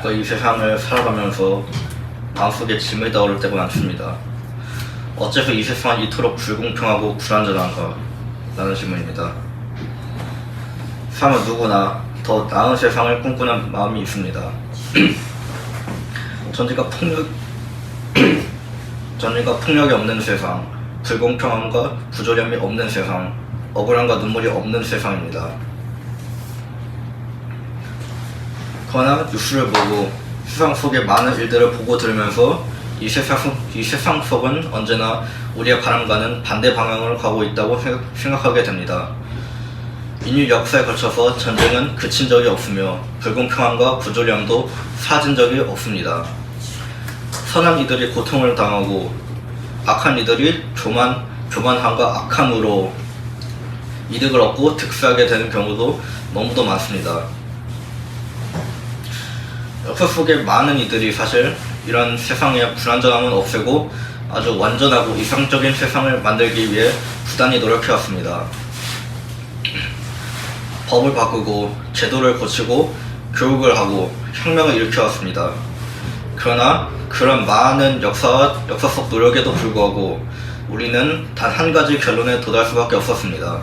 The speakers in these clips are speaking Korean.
이 세상을 살아가면서 마음속에 짐을 떠오를 때가 많습니다. 어째서 이 세상은 이토록 불공평하고 불안전한가? 라는 질문입니다. 사람은 누구나 더 나은 세상을 꿈꾸는 마음이 있습니다. 전쟁과 폭력이 없는 세상, 불공평함과 부조림이 없는 세상, 억울함과 눈물이 없는 세상입니다. 그러나 뉴스를 보고 세상 속의 많은 일들을 보고 들으면서 이 세상 속은 언제나 우리의 바람과는 반대 방향으로 가고 있다고 생각하게 됩니다. 인류 역사에 걸쳐서 전쟁은 그친 적이 없으며 불공평함과 부조리함도 사라진 적이 없습니다. 선한 이들이 고통을 당하고 악한 이들이 교만함과 악함으로 이득을 얻고 득세하게 되는 경우도 너무도 많습니다. 역사 속의 많은 이들이 사실 이런 세상의 불안전함은 없애고 아주 완전하고 이상적인 세상을 만들기 위해 부단히 노력해왔습니다. 법을 바꾸고 제도를 고치고 교육을 하고 혁명을 일으켜왔습니다. 그러나 그런 많은 역사 속 노력에도 불구하고 우리는 단 한 가지 결론에 도달할 수밖에 없었습니다.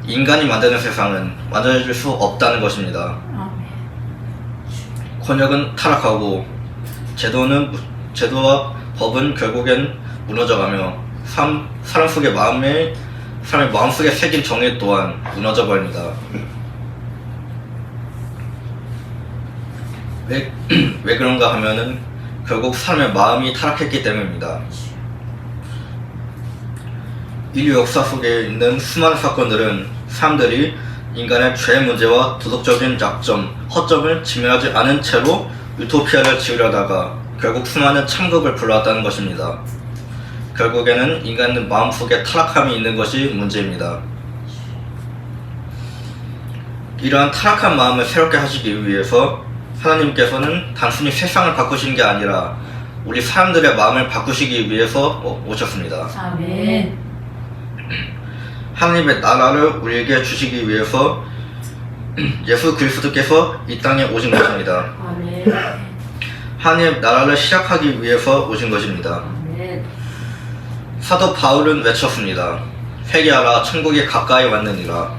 인간이 만드는 세상은 완전해질 수 없다는 것입니다. 권력은 타락하고 제도와 법은 결국엔 무너져가며 사람의 마음속에 새긴 정의 또한 무너져 버립니다. 왜 그런가 하면은 결국 사람의 마음이 타락했기 때문입니다. 인류 역사 속에 있는 수많은 사건들은 사람들이 인간의 죄 문제와 도덕적인 약점, 허점을 직면하지 않은 채로 유토피아를 지으려다가 결국 수많은 참극을 불러왔다는 것입니다. 결국에는 인간의 마음속에 타락함이 있는 것이 문제입니다. 이러한 타락한 마음을 새롭게 하시기 위해서 하나님께서는 단순히 세상을 바꾸신 게 아니라 우리 사람들의 마음을 바꾸시기 위해서 오셨습니다. 아멘. 하나님의 나라를 우리에게 주시기 위해서 예수 그리스도께서 이 땅에 오신 것입니다. 아멘. 하나님의 나라를 시작하기 위해서 오신 것입니다. 아멘. 사도 바울은 외쳤습니다. 회개하라, 천국이 가까이 왔느니라.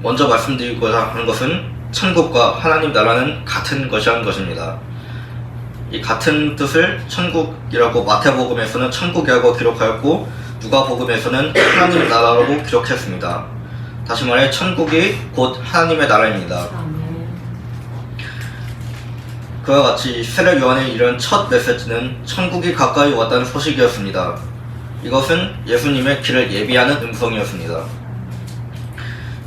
먼저 말씀드리고자 하는 것은 천국과 하나님 나라는 같은 것이라는 것입니다. 이 같은 뜻을 천국이라고 마태복음에서는 천국이라고 기록하였고 누가복음에서는 하나님 나라라고 기록했습니다. 다시 말해 천국이 곧 하나님의 나라입니다. 아멘. 그와 같이 세례 요한의 이런 첫 메시지는 천국이 가까이 왔다는 소식이었습니다. 이것은 예수님의 길을 예비하는 음성이었습니다.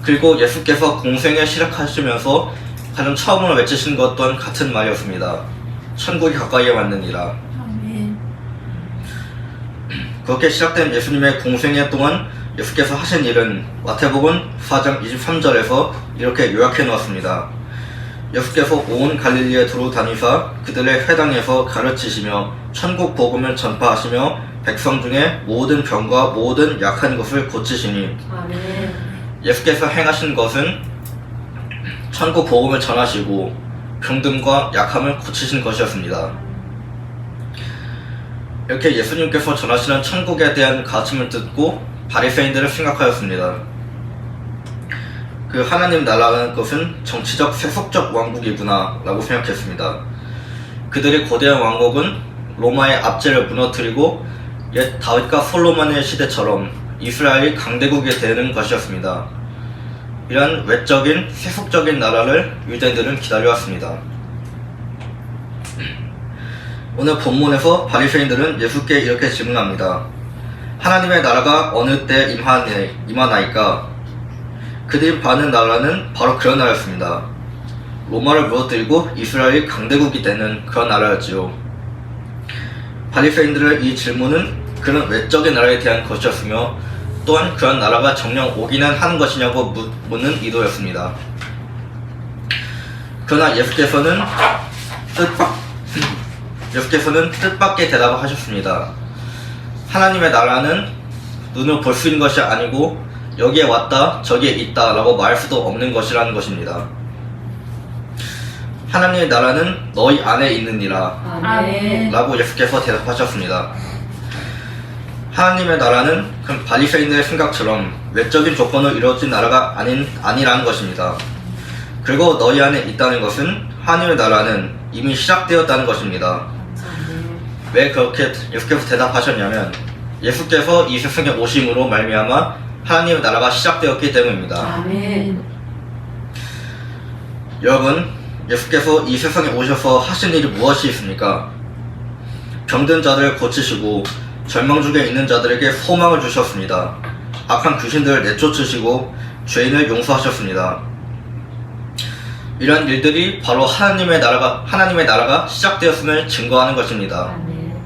그리고 예수께서 공생을 시작하시면서 가장 처음으로 외치신 것 또한 같은 말이었습니다. 천국이 가까이 왔느니라. 아멘. 그렇게 시작된 예수님의 공생애 동안 예수께서 하신 일은 마태복음 4장 23절에서 이렇게 요약해 놓았습니다. 예수께서 온 갈릴리에 두루 다니사 그들의 회당에서 가르치시며 천국 복음을 전파하시며 백성 중에 모든 병과 모든 약한 것을 고치시니. 아멘. 예수께서 행하신 것은 천국 복음을 전하시고 병듦과 약함을 고치신 것이었습니다. 이렇게 예수님께서 전하시는 천국에 대한 가르침을 듣고 바리새인들은 생각하였습니다. 그 하나님 나라라는 것은 정치적 세속적 왕국이구나 라고 생각했습니다. 그들의 거대한 왕국은 로마의 압제를 무너뜨리고 옛 다윗과 솔로몬의 시대처럼 이스라엘이 강대국이 되는 것이었습니다. 이런 외적인 세속적인 나라를 유대인들은 기다려왔습니다. 오늘 본문에서 바리새인들은 예수께 이렇게 질문합니다. 하나님의 나라가 어느 때 임하나이까? 그들이 받는 나라는 바로 그런 나라였습니다. 로마를 무너뜨리고 이스라엘이 강대국이 되는 그런 나라였지요. 바리새인들의 이 질문은 그런 외적인 나라에 대한 것이었으며 또한 그런 나라가 정녕 오기는 하는 것이냐고 묻는 의도였습니다. 그러나 예수께서는 뜻밖의 대답을 하셨습니다. 하나님의 나라는 눈으로 볼 수 있는 것이 아니고 여기에 왔다 저기에 있다 라고 말할 수도 없는 것이라는 것입니다. 하나님의 나라는 너희 안에 있느니라 아멘. 라고 예수께서 대답하셨습니다. 하나님의 나라는 그럼 바리새인들의 생각처럼 외적인 조건으로 이루어진 나라가 아니라는 것입니다. 그리고 너희 안에 있다는 것은 하나님의 나라는 이미 시작되었다는 것입니다. 왜 그렇게 예수께서 대답하셨냐면 예수께서 이 세상에 오심으로 말미암아 하나님의 나라가 시작되었기 때문입니다. 아멘. 여러분, 예수께서 이 세상에 오셔서 하신 일이 무엇이 있습니까? 병든 자들을 고치시고 절망 중에 있는 자들에게 소망을 주셨습니다. 악한 귀신들을 내쫓으시고 죄인을 용서하셨습니다. 이런 일들이 바로 하나님의 나라가 시작되었음을 증거하는 것입니다. 아멘.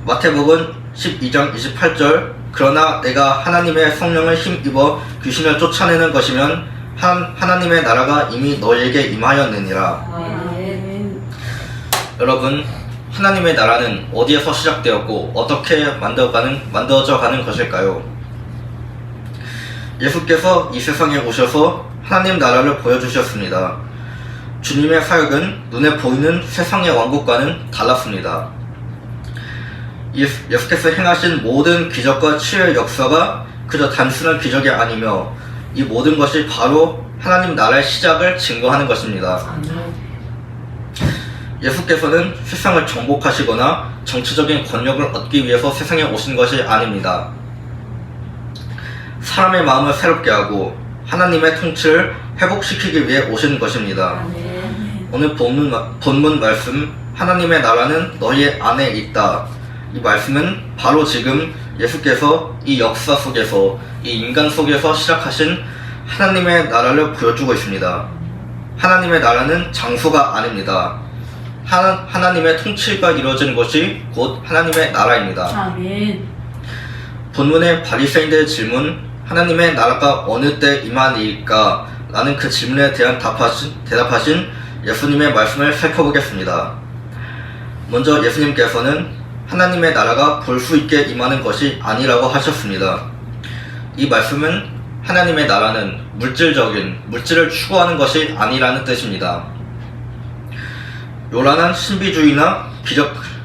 마태복음 12장 28절 그러나 내가 하나님의 성령을 힘입어 귀신을 쫓아내는 것이면 하나님의 나라가 이미 너희에게 임하였느니라. 아멘. 여러분, 하나님의 나라는 어디에서 시작되었고 어떻게 만들어져 가는 것일까요? 예수께서 이 세상에 오셔서 하나님 나라를 보여주셨습니다. 주님의 사역은 눈에 보이는 세상의 왕국과는 달랐습니다. 예수께서 행하신 모든 기적과 치유의 역사가 그저 단순한 기적이 아니며 이 모든 것이 바로 하나님 나라의 시작을 증거하는 것입니다. 아멘. 예수께서는 세상을 정복하시거나 정치적인 권력을 얻기 위해서 세상에 오신 것이 아닙니다. 사람의 마음을 새롭게 하고 하나님의 통치를 회복시키기 위해 오신 것입니다. 아멘. 오늘 본문 말씀 하나님의 나라는 너희 안에 있다. 이 말씀은 바로 지금 예수께서 이 역사 속에서 이 인간 속에서 시작하신 하나님의 나라를 보여주고 있습니다. 하나님의 나라는 장소가 아닙니다. 하나님의 통치가 이루어지는 것이 곧 하나님의 나라입니다. 아멘. 본문의 바리새인들의 질문 하나님의 나라가 어느 때 임하리까? 라는 그 질문에 대한 대답하신 예수님의 말씀을 살펴보겠습니다. 먼저 예수님께서는 하나님의 나라가 볼 수 있게 임하는 것이 아니라고 하셨습니다. 이 말씀은 하나님의 나라는 물질을 추구하는 것이 아니라는 뜻입니다. 요란한 신비주의나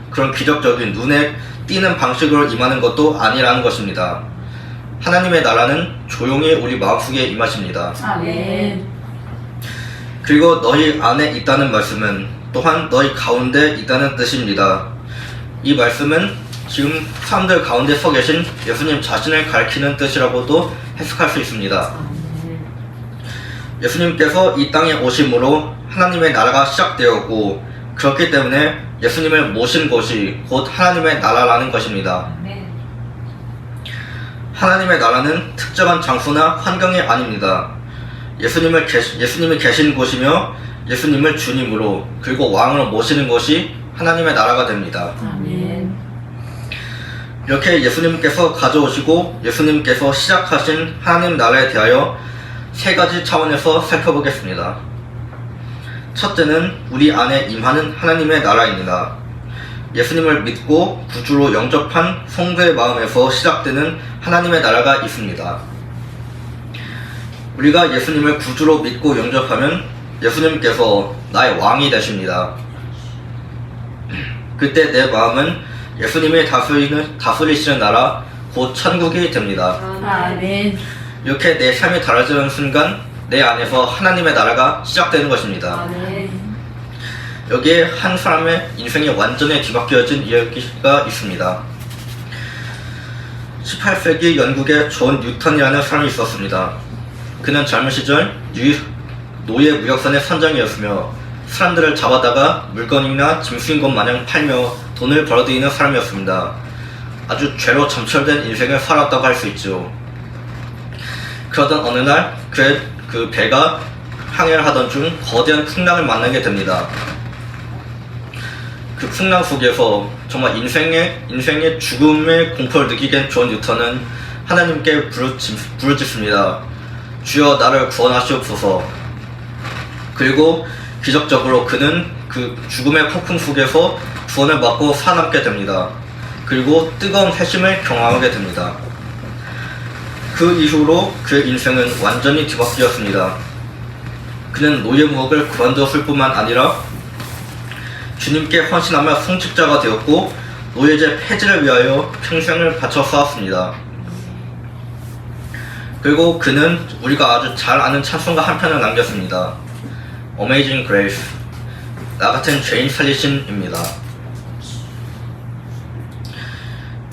그런 기적적인 눈에 띄는 방식으로 임하는 것도 아니라는 것입니다. 하나님의 나라는 조용히 우리 마음속에 임하십니다. 아멘. 그리고 너희 안에 있다는 말씀은 또한 너희 가운데 있다는 뜻입니다. 이 말씀은 지금 사람들 가운데 서 계신 예수님 자신을 가리키는 뜻이라고도 해석할 수 있습니다. 아멘. 예수님께서 이 땅에 오심으로 하나님의 나라가 시작되었고 그렇기 때문에 예수님을 모신 곳이 곧 하나님의 나라라는 것입니다. 아멘. 하나님의 나라는 특정한 장소나 환경이 아닙니다. 예수님이 계신 곳이며 예수님을 주님으로 그리고 왕으로 모시는 것이 하나님의 나라가 됩니다. 아멘. 이렇게 예수님께서 가져오시고 예수님께서 시작하신 하나님 나라에 대하여 세 가지 차원에서 살펴보겠습니다. 첫째는 우리 안에 임하는 하나님의 나라입니다. 예수님을 믿고 구주로 영접한 성도의 마음에서 시작되는 하나님의 나라가 있습니다. 우리가 예수님을 구주로 믿고 영접하면 예수님께서 나의 왕이 되십니다. 그때 내 마음은 예수님이 다스리시는 나라 곧 천국이 됩니다. 아멘. 이렇게 내 삶이 달라지는 순간 내 안에서 하나님의 나라가 시작되는 것입니다. 아멘. 여기에 한 사람의 인생이 완전히 뒤바뀌어진 이야기가 있습니다. 18세기 영국에 존 뉴턴이라는 사람이 있었습니다. 그는 젊은 시절 노예 무역선의 선장이었으며 사람들을 잡아다가 물건이나 짐 수인 것 마냥 팔며 돈을 벌어들이는 사람이었습니다. 아주 죄로 점철된 인생을 살았다고 할 수 있죠. 그러던 어느 날 그의 그 배가 항해를 하던 중 거대한 풍랑을 만나게 됩니다. 그 풍랑 속에서 정말 인생의 죽음의 공포를 느끼게 된 존 뉴턴은 하나님께 부르짖습니다. 주여 나를 구원하시옵소서. 그리고 기적적으로 그는 그 죽음의 폭풍 속에서 구원을 받고 살아남게 됩니다. 그리고 뜨거운 회심을 경험하게 됩니다. 그 이후로 그의 인생은 완전히 뒤바뀌었습니다. 그는 노예무역을 그만두었을 뿐만 아니라 주님께 헌신하며 송직자가 되었고 노예제 폐지를 위하여 평생을 바쳐 싸웠습니다. 그리고 그는 우리가 아주 잘 아는 찬송가 한 편을 남겼습니다. Amazing Grace, 나 같은 죄인 살리신입니다.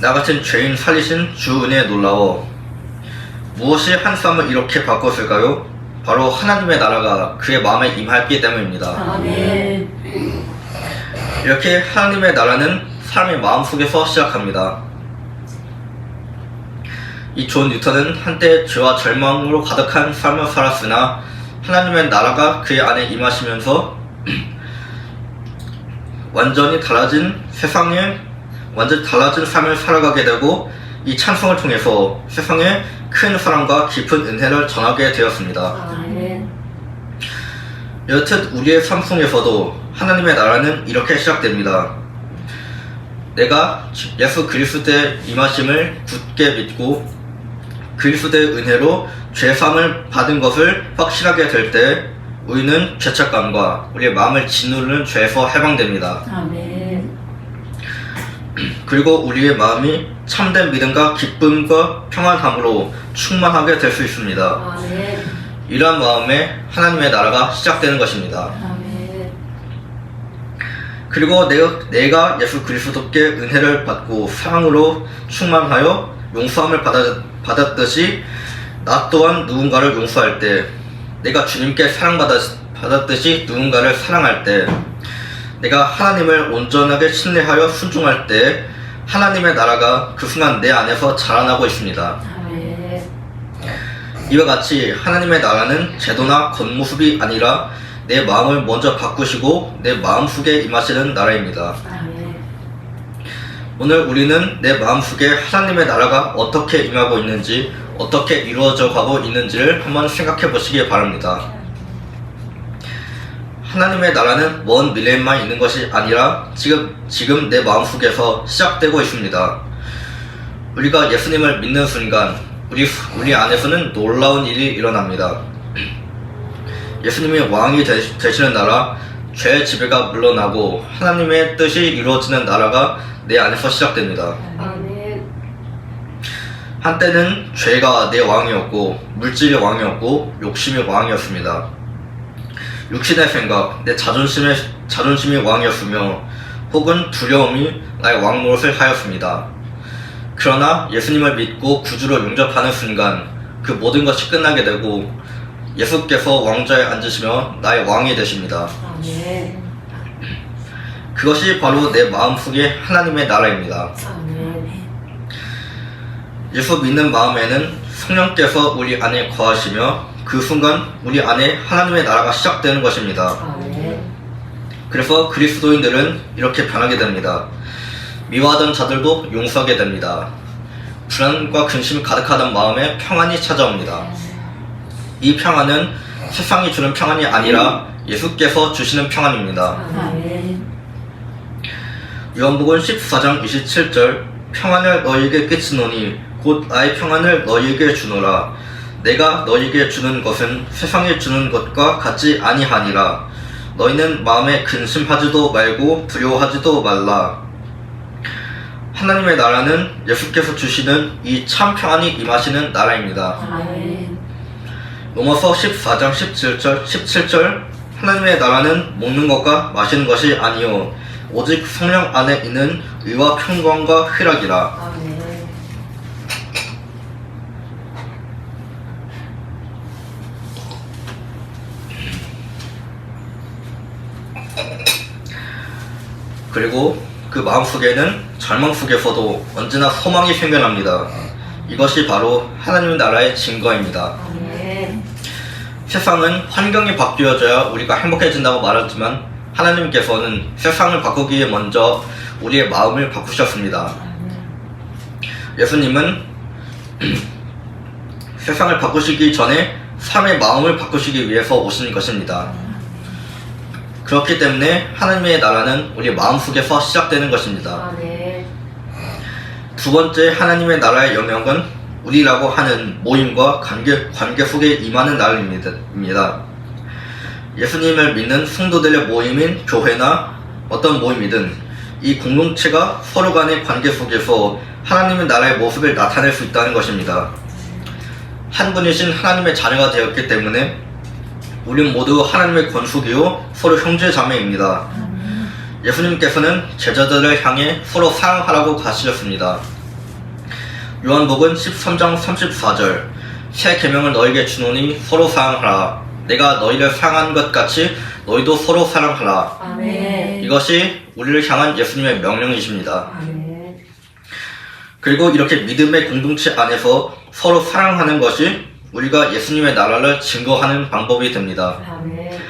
나 같은 죄인 살리신 주 은혜에 놀라워. 무엇이 한 사람을 이렇게 바꿨을까요? 바로 하나님의 나라가 그의 마음에 임했기 때문입니다. 아멘. 이렇게 하나님의 나라는 사람의 마음속에서 시작합니다. 이 존 뉴턴은 한때 죄와 절망으로 가득한 삶을 살았으나 하나님의 나라가 그의 안에 임하시면서 완전히 달라진 삶을 살아가게 되고 이 찬송을 통해서 세상에 큰 사랑과 깊은 은혜를 전하게 되었습니다. 아멘. 이렇듯 우리의 삶 속에서도 하나님의 나라는 이렇게 시작됩니다. 내가 예수 그리스도의 임하심을 굳게 믿고 그리스도의 은혜로 죄사함을 받은 것을 확실하게 될 때 우리는 죄책감과 우리의 마음을 짓누르는 죄에서 해방됩니다. 아멘. 그리고 우리의 마음이 참된 믿음과 기쁨과 평안함으로 충만하게 될 수 있습니다. 아멘. 이러한 마음에 하나님의 나라가 시작되는 것입니다. 아멘. 그리고 내가 예수 그리스도께 은혜를 받고 사랑으로 충만하여 용서함을 받았듯이 나 또한 누군가를 용서할 때, 내가 주님께 사랑받았듯이 누군가를 사랑할 때, 내가 하나님을 온전하게 신뢰하여 순종할 때 하나님의 나라가 그 순간 내 안에서 자라나고 있습니다. 아멘. 이와 같이 하나님의 나라는 제도나 겉모습이 아니라 내 마음을 먼저 바꾸시고 내 마음속에 임하시는 나라입니다. 아멘. 오늘 우리는 내 마음속에 하나님의 나라가 어떻게 임하고 있는지, 어떻게 이루어져 가고 있는지를 한번 생각해 보시기 바랍니다. 하나님의 나라는 먼 미래에만 있는 것이 아니라 지금 내 마음속에서 시작되고 있습니다. 우리가 예수님을 믿는 순간 우리 안에서는 놀라운 일이 일어납니다. 예수님이 왕이 되시는 나라, 죄의 지배가 물러나고 하나님의 뜻이 이루어지는 나라가 내 안에서 시작됩니다. 아멘. 한때는 죄가 내 왕이었고 물질이 왕이었고 욕심이 왕이었습니다. 육신의 생각, 내 자존심이 왕이었으며 혹은 두려움이 나의 왕 노릇을 하였습니다. 그러나 예수님을 믿고 구주로 용접하는 순간 그 모든 것이 끝나게 되고 예수께서 왕좌에 앉으시며 나의 왕이 되십니다. 아멘. 그것이 바로 내 마음속의 하나님의 나라입니다. 아멘. 예수 믿는 마음에는 성령께서 우리 안에 거하시며 그 순간 우리 안에 하나님의 나라가 시작되는 것입니다. 아멘. 그래서 그리스도인들은 이렇게 변하게 됩니다. 미워하던 자들도 용서하게 됩니다. 불안과 근심이 가득하던 마음에 평안이 찾아옵니다. 이 평안은 세상이 주는 평안이 아니라 예수께서 주시는 평안입니다. 아멘. 요한복음 14장 27절, 평안을 너희에게 끼치노니 곧 나의 평안을 너희에게 주노라. 내가 너희에게 주는 것은 세상에 주는 것과 같지 아니하니라. 너희는 마음에 근심하지도 말고 두려워하지도 말라. 하나님의 나라는 예수께서 주시는 이 참 평안이 임하시는 나라입니다. 아멘. 로마서 14장 17절 하나님의 나라는 먹는 것과 마시는 것이 아니요 오직 성령 안에 있는 의와 평강과 희락이라. 아멘. 그리고 그 마음속에는 절망 속에서도 언제나 소망이 생겨납니다. 이것이 바로 하나님 나라의 증거입니다. 아멘. 세상은 환경이 바뀌어져야 우리가 행복해진다고 말하지만 하나님께서는 세상을 바꾸기 위해 먼저 우리의 마음을 바꾸셨습니다. 예수님은 세상을 바꾸시기 전에 삶의 마음을 바꾸시기 위해서 오신 것입니다. 그렇기 때문에 하나님의 나라는 우리 마음속에서 시작되는 것입니다. 아멘. 두 번째 하나님의 나라의 영역은 우리라고 하는 모임과 관계 속에 임하는 나라입니다. 예수님을 믿는 성도들의 모임인 교회나 어떤 모임이든 이 공동체가 서로 간의 관계 속에서 하나님의 나라의 모습을 나타낼 수 있다는 것입니다. 한 분이신 하나님의 자녀가 되었기 때문에 우린 모두 하나님의 권속이요 서로 형제 자매입니다. 예수님께서는 제자들을 향해 서로 사랑하라고 가르치셨습니다. 요한복음 13장 34절 새 계명을 너에게 주노니 서로 사랑하라. 내가 너희를 사랑한 것 같이 너희도 서로 사랑하라. 아멘. 이것이 우리를 향한 예수님의 명령이십니다. 아멘. 그리고 이렇게 믿음의 공동체 안에서 서로 사랑하는 것이 우리가 예수님의 나라를 증거하는 방법이 됩니다. 아멘.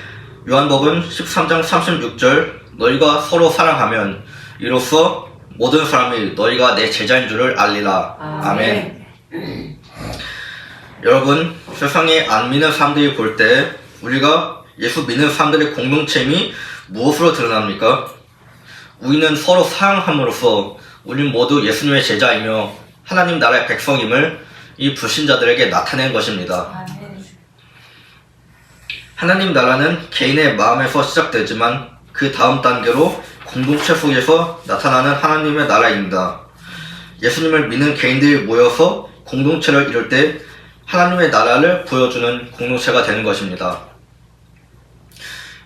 요한복음 13장 36절 너희가 서로 사랑하면 이로써 모든 사람이 너희가 내 제자인 줄을 알리라. 아멘. 여러분, 세상에 안 믿는 사람들이 볼 때 우리가 예수 믿는 사람들의 공동체임이 무엇으로 드러납니까? 우리는 서로 사랑함으로써 우린 모두 예수님의 제자이며 하나님 나라의 백성임을 이 불신자들에게 나타낸 것입니다. 아멘. 하나님 나라는 개인의 마음에서 시작되지만 그 다음 단계로 공동체 속에서 나타나는 하나님의 나라입니다. 예수님을 믿는 개인들이 모여서 공동체를 이룰 때 하나님의 나라를 보여주는 공동체가 되는 것입니다.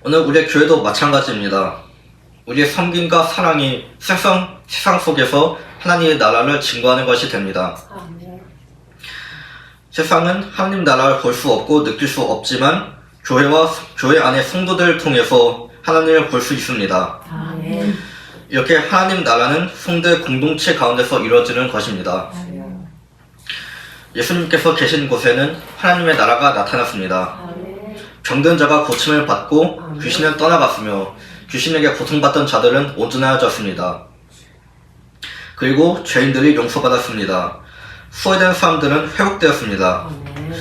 오늘 우리의 교회도 마찬가지입니다. 우리의 섬김과 사랑이 세상 속에서 하나님의 나라를 증거하는 것이 됩니다. 아멘. 세상은 하나님 나라를 볼 수 없고 느낄 수 없지만 교회 안의 성도들을 통해서 하나님을 볼 수 있습니다. 아멘. 이렇게 하나님 나라는 성도의 공동체 가운데서 이루어지는 것입니다. 아멘. 예수님께서 계신 곳에는 하나님의 나라가 나타났습니다. 아멘. 병든 자가 고침을 받고 귀신은 떠나갔으며 귀신에게 고통받던 자들은 온전해졌습니다. 그리고 죄인들이 용서받았습니다. 후회된 사람들은 회복되었습니다. 아멘.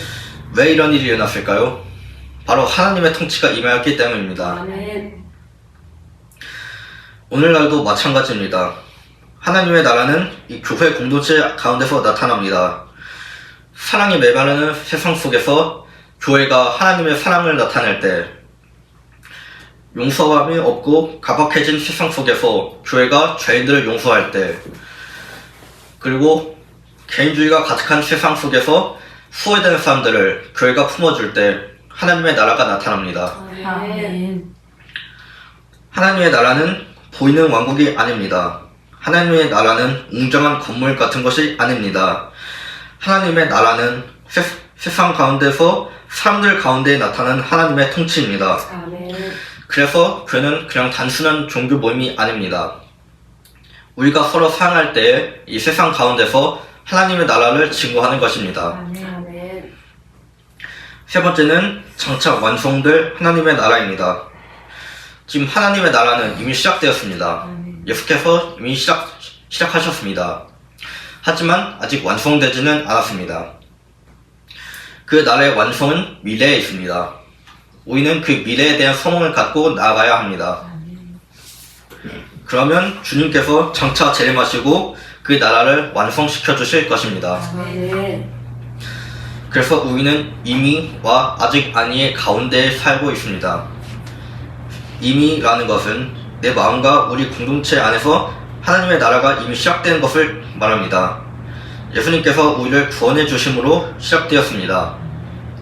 왜 이런 일이 일어났을까요? 바로 하나님의 통치가 임하였기 때문입니다. 아멘. 오늘날도 마찬가지입니다. 하나님의 나라는 이 교회 공동체 가운데서 나타납니다. 사랑이 메마르는 세상 속에서 교회가 하나님의 사랑을 나타낼 때, 용서함이 없고 가박해진 세상 속에서 교회가 죄인들을 용서할 때, 그리고 개인주의가 가득한 세상 속에서 후회되는 사람들을 교회가 품어줄 때 하나님의 나라가 나타납니다. 아멘. 하나님의 나라는 보이는 왕국이 아닙니다. 하나님의 나라는 웅장한 건물 같은 것이 아닙니다. 하나님의 나라는 세상 가운데서 사람들 가운데 나타나는 하나님의 통치입니다. 아멘. 그래서 교회는 그냥 단순한 종교 모임이 아닙니다. 우리가 서로 사랑할 때 이 세상 가운데서 하나님의 나라를 증거하는 것입니다. 아멘. 세 번째는 장차 완성될 하나님의 나라입니다. 지금 하나님의 나라는 이미 시작되었습니다. 예수께서 이미 시작하셨습니다. 하지만 아직 완성되지는 않았습니다. 그 나라의 완성은 미래에 있습니다. 우리는 그 미래에 대한 소망을 갖고 나아가야 합니다. 그러면 주님께서 장차 재림하시고 그 나라를 완성시켜 주실 것입니다. 아멘. 그래서 우리는 이미와 아직 아니의 가운데에 살고 있습니다. 이미라는 것은 내 마음과 우리 공동체 안에서 하나님의 나라가 이미 시작된 것을 말합니다. 예수님께서 우리를 구원해 주심으로 시작되었습니다.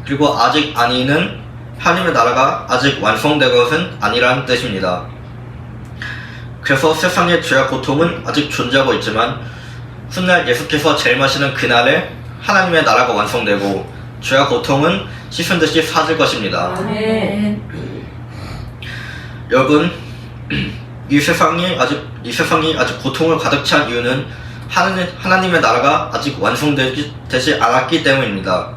그리고 아직 아니는 하나님의 나라가 아직 완성된 것은 아니라는 뜻입니다. 그래서 세상의 죄와 고통은 아직 존재하고 있지만 훗날 예수께서 재림하시는 그날에 하나님의 나라가 완성되고 죄와 고통은 씻은 듯이 사질 것입니다. 아멘. 여러분, 이 세상이 아직 고통을 가득 찬 이유는 하나님의 나라가 아직 완성되지 않았기 때문입니다.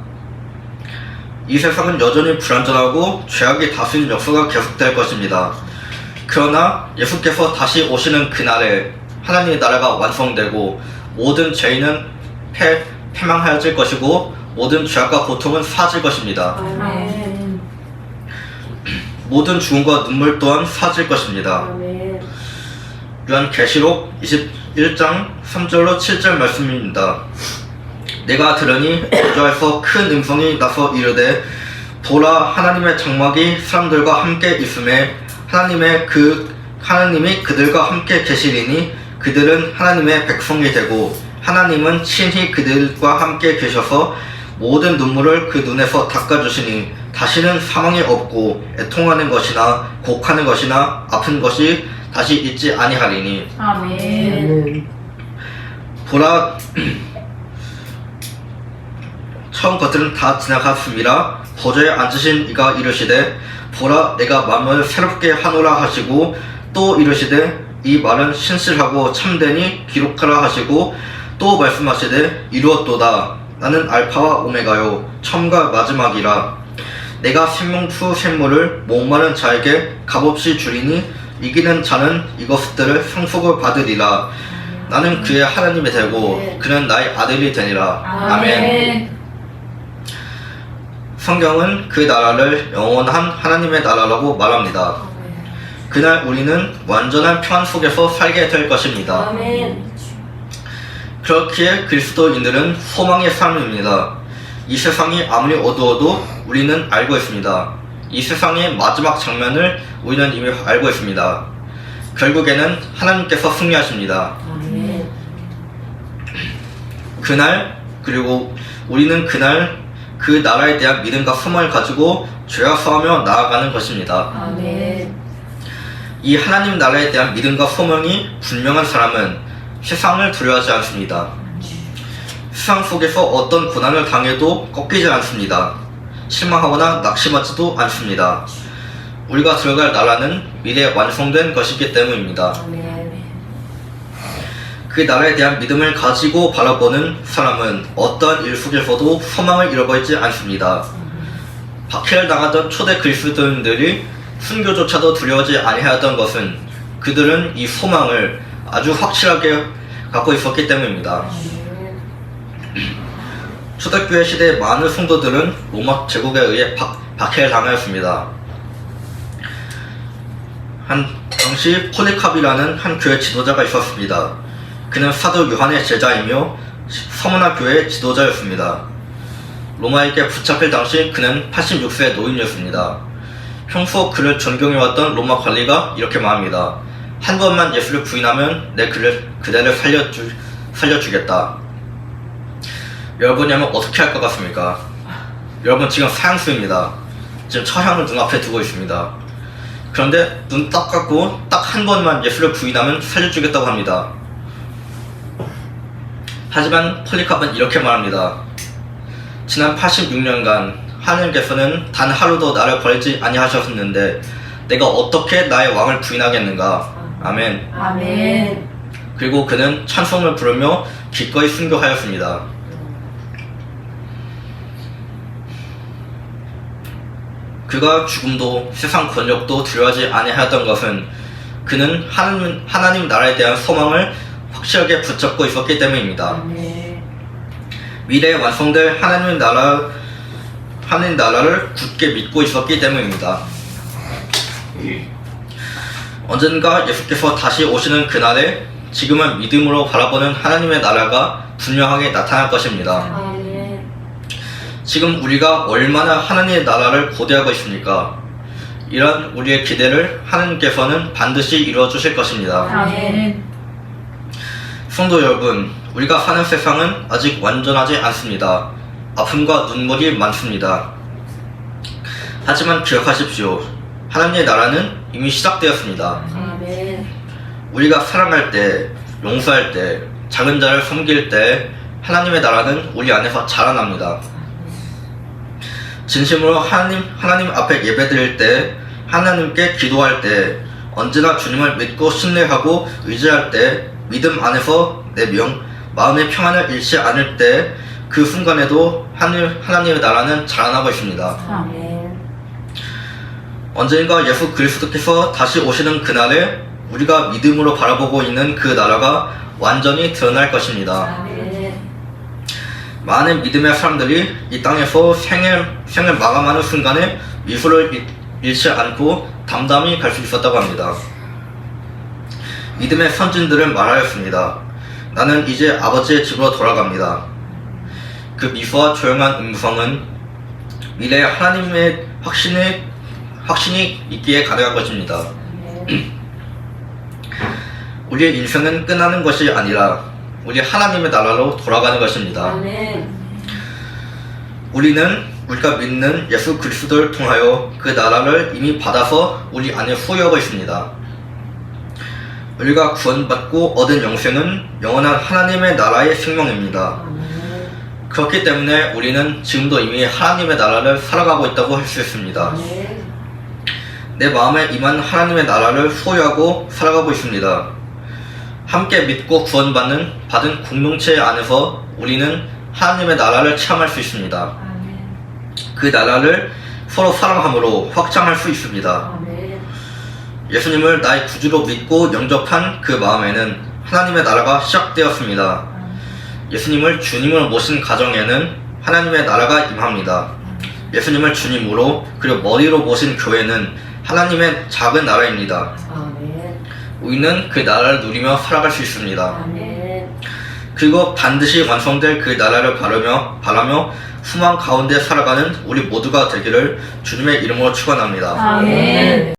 이 세상은 여전히 불완전하고 죄악이 다스리는 역사가 계속될 것입니다. 그러나 예수께서 다시 오시는 그날에 하나님의 나라가 완성되고 모든 죄인은 패망하여질 것이고 모든 죄악과 고통은 사질 것입니다. 아멘. 모든 죽음과 눈물 또한 사질 것입니다. 아멘. 요한계시록 21장 3절로 7절 말씀입니다. 내가 들으니 저에서 큰 음성이 나서 이르되 보라 하나님의 장막이 사람들과 함께 있음에 하나님이 그들과 함께 계시리니 그들은 하나님의 백성이 되고 하나님은 친히 그들과 함께 계셔서 모든 눈물을 그 눈에서 닦아주시니 다시는 사망이 없고 애통하는 것이나 곡하는 것이나 아픈 것이 다시 있지 아니하리니 아멘. 보라 처음 것들은 다 지나갔음이라 보좌에 앉으신 이가 이르시되 보라 내가 만물을 새롭게 하노라 하시고 또 이르시되 이 말은 신실하고 참되니 기록하라 하시고 또 말씀하시되 이루었도다 나는 알파와 오메가요 처음과 마지막이라 내가 생명수 샘물을 목마른 자에게 값없이 주리니 이기는 자는 이것들을 상속을 받으리라 나는 그의 하나님이 되고 그는 나의 아들이 되니라 아멘. 성경은 그 나라를 영원한 하나님의 나라라고 말합니다. 그날 우리는 완전한 평안 속에서 살게 될 것입니다. 아멘. 그렇기에 그리스도인들은 소망의 삶입니다. 이 세상이 아무리 어두워도 우리는 알고 있습니다. 이 세상의 마지막 장면을 우리는 이미 알고 있습니다. 결국에는 하나님께서 승리하십니다. 아멘. 그날 그리고 우리는 그날 그 나라에 대한 믿음과 소망을 가지고 죄와 싸우며 나아가는 것입니다. 아멘. 이 하나님 나라에 대한 믿음과 소망이 분명한 사람은 세상을 두려워하지 않습니다. 세상 속에서 어떤 고난을 당해도 꺾이지 않습니다. 실망하거나 낙심하지도 않습니다. 우리가 들어갈 나라는 미래에 완성된 것이기 때문입니다. 아멘. 그 나라에 대한 믿음을 가지고 바라보는 사람은 어떠한 일 속에서도 소망을 잃어버리지 않습니다. 박해를 당하던 초대 그리스도인들이 순교조차도 두려워하지 아니하였던 것은 그들은 이 소망을 아주 확실하게 갖고 있었기 때문입니다. 초대교회 시대의 많은 성도들은 로마 제국에 의해 박해를 당하였습니다. 당시 폴리캅이라는 한 교회 지도자가 있었습니다. 그는 사도 요한의 제자이며 서문화 교회의 지도자였습니다. 로마에게 붙잡힐 당시 그는 86세의 노인이었습니다. 평소 그를 존경해왔던 로마 관리가 이렇게 말합니다. 한 번만 예수를 부인하면 내 그대를 살려주겠다. 여러분이라면 어떻게 할 것 같습니까? 여러분 지금 사형수입니다. 지금 처형을 눈앞에 두고 있습니다. 그런데 눈 딱 감고 딱 한 번만 예수를 부인하면 살려주겠다고 합니다. 하지만 폴리캅은 이렇게 말합니다. 지난 86년간 하나님께서는 단 하루도 나를 버리지 아니하셨는데 내가 어떻게 나의 왕을 부인하겠는가. 아멘. 아멘. 그리고 그는 찬송을 부르며 기꺼이 순교하였습니다. 그가 죽음도 세상 권력도 두려워하지 아니하였던 것은 그는 하나님 나라에 대한 소망을 확실하게 붙잡고 있었기 때문입니다. 아멘. 미래에 완성될 하나님 나라를 굳게 믿고 있었기 때문입니다. 언젠가 예수께서 다시 오시는 그날에 지금은 믿음으로 바라보는 하나님의 나라가 분명하게 나타날 것입니다. 아멘. 지금 우리가 얼마나 하나님의 나라를 고대하고 있습니까? 이런 우리의 기대를 하나님께서는 반드시 이루어 주실 것입니다. 아멘. 성도 여러분, 우리가 사는 세상은 아직 완전하지 않습니다. 아픔과 눈물이 많습니다. 하지만 기억하십시오. 하나님의 나라는 이미 시작되었습니다. 아멘. 우리가 사랑할 때, 용서할 때, 작은 자를 섬길 때 하나님의 나라는 우리 안에서 자라납니다. 진심으로 하나님 앞에 예배드릴 때, 하나님께 기도할 때, 언제나 주님을 믿고 신뢰하고 의지할 때, 믿음 안에서 내 마음의 평안을 잃지 않을 때, 그 순간에도 하나님의 나라는 자라나고 있습니다. 아멘. 언젠가 예수 그리스도께서 다시 오시는 그날에 우리가 믿음으로 바라보고 있는 그 나라가 완전히 드러날 것입니다. 아멘. 많은 믿음의 사람들이 이 땅에서 생을 마감하는 순간에 미소를 잃지 않고 담담히 갈 수 있었다고 합니다. 믿음의 선진들은 말하였습니다. 나는 이제 아버지의 집으로 돌아갑니다. 그 미소와 조용한 음성은 미래에 하나님의 확신이 있기에 가능한 것입니다. 아멘. 우리의 인생은 끝나는 것이 아니라 우리 하나님의 나라로 돌아가는 것입니다. 아멘. 우리는 우리가 믿는 예수 그리스도를 통하여 그 나라를 이미 받아서 우리 안에 소유하고 있습니다. 우리가 구원받고 얻은 영생은 영원한 하나님의 나라의 생명입니다. 아멘. 그렇기 때문에 우리는 지금도 이미 하나님의 나라를 살아가고 있다고 할 수 있습니다. 아멘. 내 마음에 임한 하나님의 나라를 소유하고 살아가고 있습니다. 함께 믿고 받은 공동체 안에서 우리는 하나님의 나라를 체험할 수 있습니다. 아멘. 그 나라를 서로 사랑함으로 확장할 수 있습니다. 아멘. 예수님을 나의 구주로 믿고 영접한 그 마음에는 하나님의 나라가 시작되었습니다. 예수님을 주님으로 모신 가정에는 하나님의 나라가 임합니다. 예수님을 주님으로 그리고 머리로 모신 교회는 하나님의 작은 나라입니다. 아멘. 우리는 그 나라를 누리며 살아갈 수 있습니다. 아멘. 그리고 반드시 완성될 그 나라를 바라며 후망 가운데 살아가는 우리 모두가 되기를 주님의 이름으로 축원합니다. 아멘.